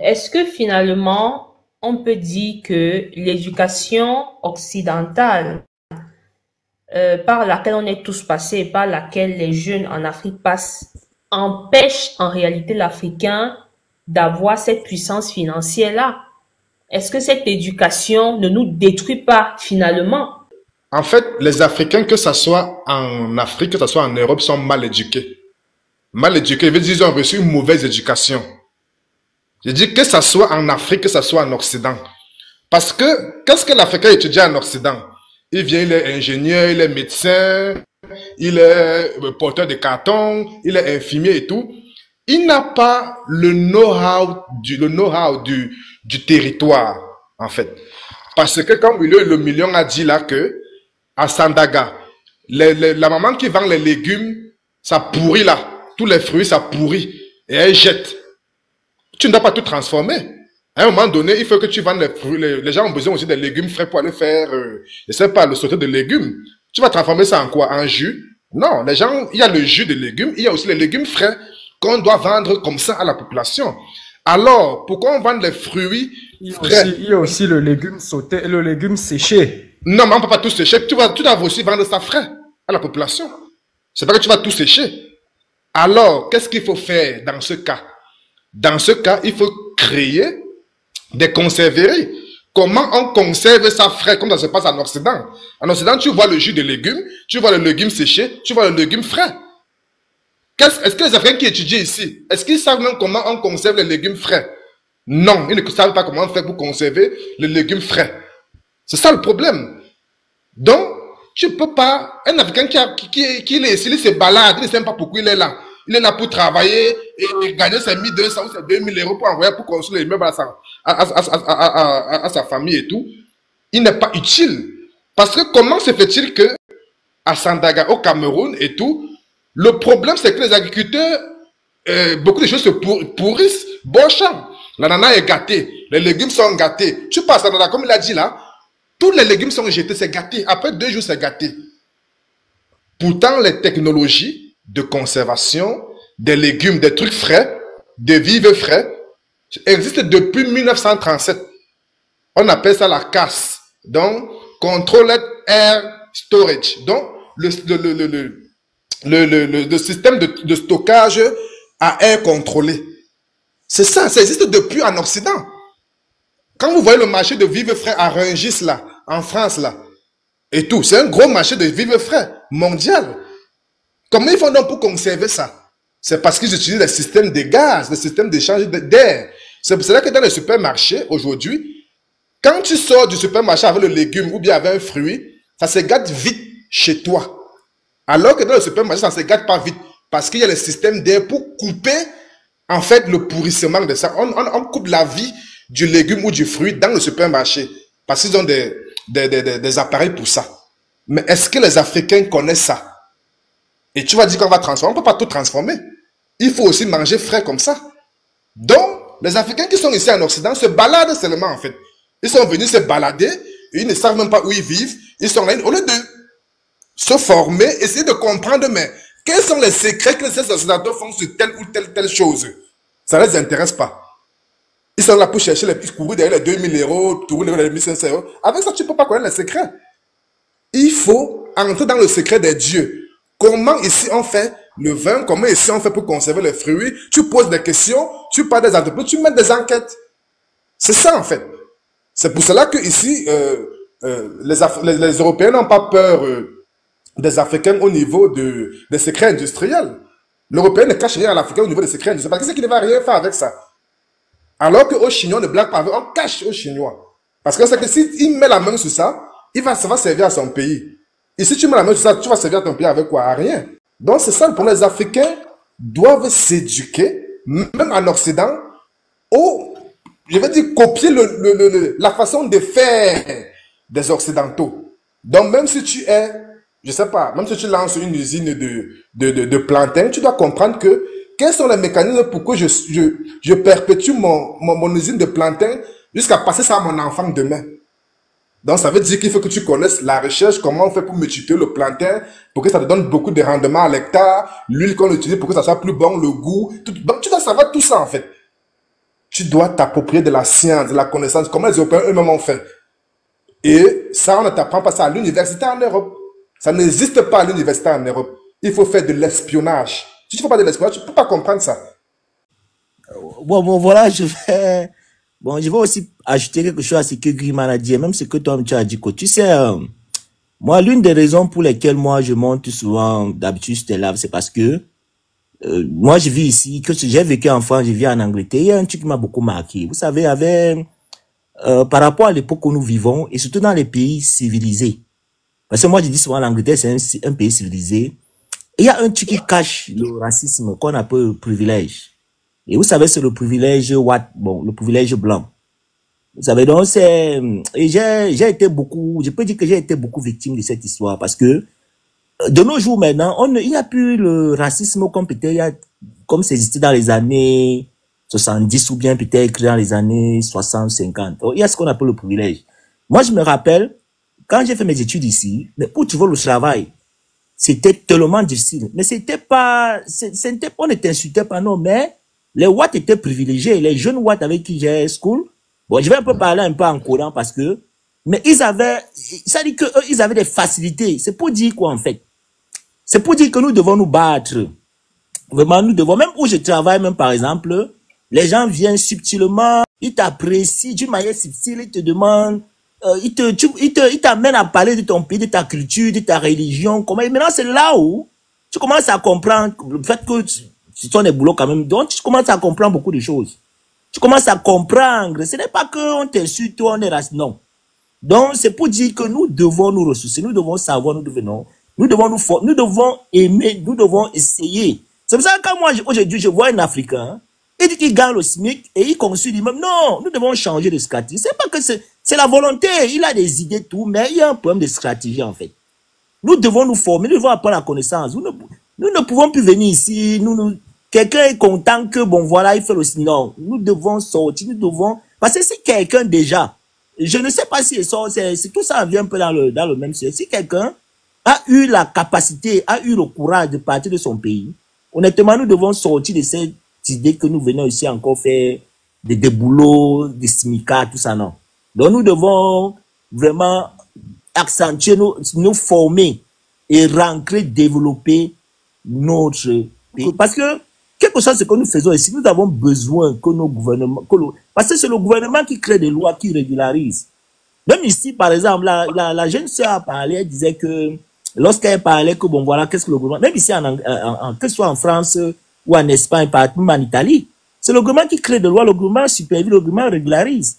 Est-ce que finalement, on peut dire que l'éducation occidentale par laquelle on est tous passés, par laquelle les jeunes en Afrique passent, empêche en réalité l'Africain d'avoir cette puissance financière-là? Est-ce que cette éducation ne nous détruit pas finalement? En fait, les Africains, que ce soit en Afrique, que ce soit en Europe, sont mal éduqués. Mal éduqués, veut dire qu'ils ont reçu une mauvaise éducation. Je dis que ce soit en Afrique, que ce soit en Occident. Parce que, qu'est-ce que l'Africain étudie en Occident? Il vient, il est ingénieur, il est médecin, il est porteur de carton, il est infirmier et tout. Il n'a pas le know-how du territoire, en fait. Parce que, comme le million a dit là que, à Sandaga, la maman qui vend les légumes, ça pourrit là. Tous les fruits, ça pourrit. Et elle jette. Tu ne dois pas tout transformer. À un moment donné, il faut que tu vendes les fruits. Les gens ont besoin aussi des légumes frais pour aller faire, je sais pas, le sauté de légumes. Tu vas transformer ça en quoi? En jus? Non, les gens, il y a le jus de légumes, il y a aussi les légumes frais qu'on doit vendre comme ça à la population. Alors, pourquoi on vend les fruits frais? Il y a aussi le légume sauté et le légume séché. Non, mais on ne peut pas tout sécher. Tu dois aussi vendre ça frais à la population. C'est pas que tu vas tout sécher. Alors, qu'est-ce qu'il faut faire dans ce cas? Dans ce cas, il faut créer des conserveries. Comment on conserve ça frais, comme ça se passe en Occident? En Occident, tu vois le jus de légumes, tu vois le légume séché, tu vois le légume frais. Est-ce que les Africains qui étudient ici, est-ce qu'ils savent même comment on conserve les légumes frais? Non, ils ne savent pas comment on fait pour conserver les légumes frais. C'est ça le problème. Donc, tu ne peux pas, un Africain qui est ici, il se balade, il ne sait pas pourquoi il est là. Il est là pour travailler et gagner ses 1200 ou ses 2000 euros pour envoyer pour construire les meubles à sa famille et tout. Il n'est pas utile. Parce que comment se fait-il que à Sandaga, au Cameroun et tout, le problème c'est que les agriculteurs, beaucoup de choses se pourrissent. Bon champ. L'ananas est gâté, les légumes sont gâtés. Tu passes à Sandaga, comme il a dit là, tous les légumes sont jetés, c'est gâté. Après 2 jours, c'est gâté. Pourtant, les technologies de conservation des légumes, des trucs frais, des vivres frais, existent depuis 1937. On appelle ça la CAS. Donc, Controlled Air Storage. Donc, le système de stockage à air contrôlé. C'est ça, ça existe depuis en Occident. Quand vous voyez le marché de vivres frais à Rungis là, en France là, et tout, c'est un gros marché de vivres frais mondial. Comment ils font donc pour conserver ça? C'est parce qu'ils utilisent les systèmes de gaz, les systèmes d'échange d'air. C'est pour cela que dans les supermarchés, aujourd'hui, quand tu sors du supermarché avec le légume ou bien avec un fruit, ça se gâte vite chez toi. Alors que dans le supermarché, ça ne se gâte pas vite. Parce qu'il y a les systèmes d'air pour couper, en fait, le pourrissement de ça. On coupe la vie du légume ou du fruit dans le supermarché. Parce qu'ils ont des appareils pour ça. Mais est-ce que les Africains connaissent ça? Et tu vas dire qu'on va transformer. On ne peut pas tout transformer. Il faut aussi manger frais comme ça. Donc, les Africains qui sont ici en Occident se baladent seulement en fait. Ils sont venus se balader. Et ils ne savent même pas où ils vivent. Ils sont là au lieu de se former, essayer de comprendre, mais quels sont les secrets que ces Occidentaux font sur telle ou telle chose. Ça ne les intéresse pas. Ils sont là pour chercher les petits courir derrière les 2000 euros, tourner derrière les 1500 euros. Avec ça, tu ne peux pas connaître les secrets. Il faut entrer dans le secret des dieux. Comment ici on fait le vin, comment ici on fait pour conserver les fruits. Tu poses des questions, tu parles des entreprises, tu mets des enquêtes. C'est ça en fait. C'est pour cela que ici, les Européens n'ont pas peur des Africains au niveau des secrets industriels. L'Européen ne cache rien à l'Africain au niveau des secrets industriels. Parce que c'est qu'il ne va rien faire avec ça. Alors qu'aux Chinois, on ne blague pas avec, on cache aux Chinois. Parce que c'est que s'il met la main sur ça, ça va servir à son pays. Et si tu mets la main sur ça, tu vas servir à ton pays avec quoi? À rien. Donc c'est ça, pour les Africains doivent s'éduquer, même en Occident, au, je vais dire, copier la façon de faire des Occidentaux. Donc même si tu es, je sais pas, même si tu lances une usine de plantains, tu dois comprendre que quels sont les mécanismes pour que je perpétue mon usine de plantains jusqu'à passer ça à mon enfant demain. Donc, ça veut dire qu'il faut que tu connaisses la recherche, comment on fait pour multiplier le plantain, pour que ça te donne beaucoup de rendement à l'hectare, l'huile qu'on utilise pour que ça soit plus bon, le goût. Donc, tu dois savoir tout ça, en fait. tu dois t'approprier de la science, de la connaissance, comment les Européens eux-mêmes ont fait. Et ça, on ne t'apprend pas ça à l'université en Europe. Ça n'existe pas à l'université en Europe. Il faut faire de l'espionnage. Si tu ne fais pas de l'espionnage, tu ne peux pas comprendre ça. Bon, voilà, je vais aussi ajouter quelque chose à ce que Griman a dit, et même ce que toi, tu as dit, tu sais, moi, l'une des raisons pour lesquelles moi, je monte souvent, d'habitude, Stella, c'est parce que, moi, je vis ici, que j'ai vécu en France, je vis en Angleterre, il y a un truc qui m'a beaucoup marqué. Vous savez, par rapport à l'époque où nous vivons, et surtout dans les pays civilisés, parce que moi, je dis souvent, l'Angleterre, c'est un pays civilisé, il y a un truc qui cache le racisme qu'on appelle le privilège. Et vous savez, c'est le privilège le privilège blanc. Vous savez, donc et j'ai été je peux dire que j'ai été beaucoup victime de cette histoire parce que, de nos jours maintenant, il n'y a plus le racisme comme ça existait dans les années 70 ou bien peut-être dans les années 60, 50. Il y a ce qu'on appelle le privilège. Moi, je me rappelle, quand j'ai fait mes études ici, mais pour trouver le travail, c'était tellement difficile. Mais on ne t'insultait pas, non, mais les Watts étaient privilégiés. Les jeunes Watts avec qui j'ai school, bon, je vais un peu parler un peu en courant parce que, mais ça dit que eux, ils avaient des facilités. C'est pour dire quoi, en fait? C'est pour dire que nous devons nous battre. Vraiment, nous devons, même où je travaille, même par exemple, les gens viennent subtilement, ils t'apprécient d'une manière subtile, ils te demandent, ils t'amènent à parler de ton pays, de ta culture, de ta religion. Et maintenant, c'est là où tu commences à comprendre le fait que ce sont des boulots quand même. Donc, tu commences à comprendre beaucoup de choses. Tu commences à comprendre. Ce n'est pas qu'on t'insulte, on est raciste. Non. Donc, c'est pour dire que nous devons nous ressourcer. Nous devons savoir nous devenons. Nous devons nous devons aimer. Nous devons essayer. C'est pour ça que quand moi, aujourd'hui, je vois un Africain, il dit qu'il gagne le SMIC et il consulte lui-même. Non, nous devons changer de stratégie. C'est pas que c'est la volonté. Il a des idées, tout, mais il y a un problème de stratégie, en fait. Nous devons nous former. Nous devons apprendre la connaissance. Nous ne pouvons plus venir ici. Quelqu'un est content que, bon, voilà, il fait le signe. Non, nous devons sortir, parce que si quelqu'un déjà, je ne sais pas si il sort, tout ça vient un peu dans le même sujet. Si quelqu'un a eu la capacité, a eu le courage de partir de son pays, honnêtement, nous devons sortir de cette idée que nous venons ici encore faire des boulots, des SMICA, tout ça, non. Donc, nous devons vraiment accentuer, nous former et rentrer, développer notre pays. Parce que, quelque chose ce que nous faisons ici, nous avons besoin que nos gouvernements, parce que c'est le gouvernement qui crée des lois, qui régularise. Même ici, par exemple, la jeune sœur a parlé, elle disait que, lorsqu'elle parlait que, bon, voilà, qu'est-ce que le gouvernement, même ici, que ce soit en France ou en Espagne, même en Italie, c'est le gouvernement qui crée des lois, le gouvernement supervise, le gouvernement régularise.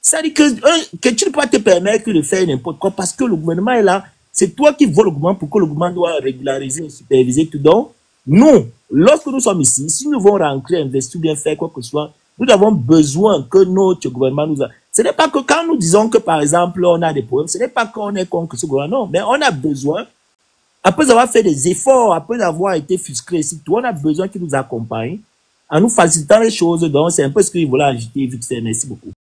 C'est-à-dire que tu ne peux pas te permettre de faire n'importe quoi parce que le gouvernement est là. C'est toi qui vois le gouvernement pour que le gouvernement doit régulariser, superviser tout. Donc, nous, lorsque nous sommes ici, si nous voulons rentrer, investir, bien faire quoi que ce soit, nous avons besoin que notre gouvernement nous a. Ce n'est pas que quand nous disons que, par exemple, on a des problèmes, ce n'est pas qu'on est contre ce gouvernement, non, mais on a besoin, après avoir fait des efforts, après avoir été fisclé ici, on a besoin qu'ils nous accompagnent en nous facilitant les choses. Donc, c'est un peu ce que je voulais ajouter vite fait. Merci beaucoup.